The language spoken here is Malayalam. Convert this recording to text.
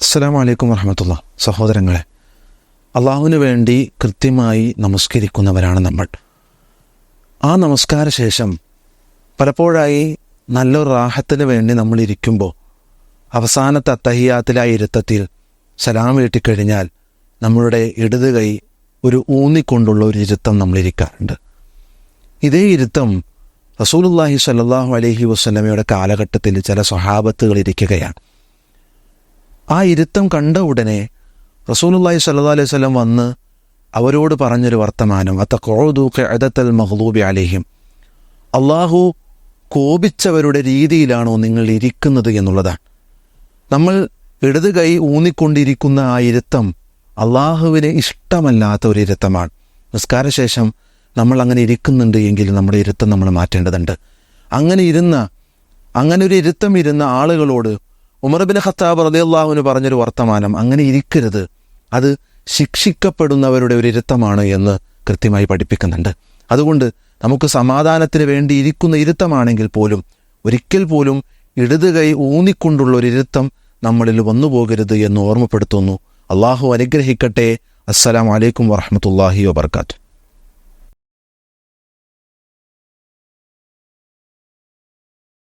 അസ്സലാമു അലൈക്കും വറഹ്മത്തുള്ളാ. സഹോദരങ്ങളെ, അള്ളാഹുവിന് വേണ്ടി കൃത്യമായി നമസ്കരിക്കുന്നവരാണ് നമ്മൾ. ആ നമസ്കാര ശേഷം പലപ്പോഴായി നല്ലൊരു റാഹത്തിന് വേണ്ടി നമ്മൾ ഇരിക്കുമ്പോൾ അവസാനത്തെ അത്തഹിയാത്തിലായ ഇരുത്തത്തിൽ സലാം വീട്ടിക്കഴിഞ്ഞാൽ നമ്മളുടെ ഇടത് കൈ ഒരു ഊന്നിക്കൊണ്ടുള്ള ഒരു ഇരുത്തം നമ്മളിരിക്കാറുണ്ട്. ഇതേ ഇരുത്തം റസൂലുള്ളാഹി സ്വല്ലല്ലാഹു അലൈഹി വസല്ലമയുടെ കാലഘട്ടത്തിൽ ചില സ്വഹാബത്തുകൾ ഇരിക്കുകയാണ്. ആ ഇരുത്തം കണ്ട ഉടനെ റസൂലുള്ളാഹി സ്വല്ലല്ലാഹു അലൈഹി വസല്ലം വന്ന് അവരോട് പറഞ്ഞൊരു വർത്തമാനം, അത്തഖഉദു ഖഅദത്തൽ മഗ്ളൂബി അലൈഹിം, അള്ളാഹു കോപിച്ചവരുടെ രീതിയിലാണോ നിങ്ങൾ ഇരിക്കുന്നത് എന്നുള്ളതാണ്. നമ്മൾ ഇടത് കൈ ഊന്നിക്കൊണ്ടിരിക്കുന്ന ആ ഇരുത്തം അള്ളാഹുവിന് ഇഷ്ടമല്ലാത്ത ഒരു ഇരുത്തമാണ്. നിസ്കാരശേഷം നമ്മൾ അങ്ങനെ ഇരിക്കുന്നുണ്ട് എങ്കിൽ നമ്മുടെ ഇരുത്തം നമ്മൾ മാറ്റേണ്ടതുണ്ട്. അങ്ങനെ ഒരു ഇരുത്തം ഇരുന്ന ആളുകളോട് ഉമർ ഇബ്നു ഖത്താബ് റളിയല്ലാഹു അൻഹു പറഞ്ഞൊരു വർത്തമാനം, അങ്ങനെ ഇരിക്കരുത്, അത് ശിക്ഷിക്കപ്പെടുന്നവരുടെ ഒരു ഇരുത്തമാണ് എന്ന് കൃത്യമായി പഠിപ്പിക്കുന്നുണ്ട്. അതുകൊണ്ട് നമുക്ക് സമാധാനത്തിന് വേണ്ടി ഇരിക്കുന്ന ഇരുത്തമാണെങ്കിൽ പോലും ഒരിക്കൽ പോലും ഇടത് കൈ ഊന്നിക്കൊണ്ടുള്ള ഒരു ഇരുത്തം നമ്മളിൽ വന്നു പോകരുത് എന്ന് ഓർമ്മപ്പെടുത്തുന്നു. അള്ളാഹു അനുഗ്രഹിക്കട്ടെ. അസ്സലാമു അലൈക്കും വറഹ്മത്തുള്ളാഹി വബറകാതുഹു.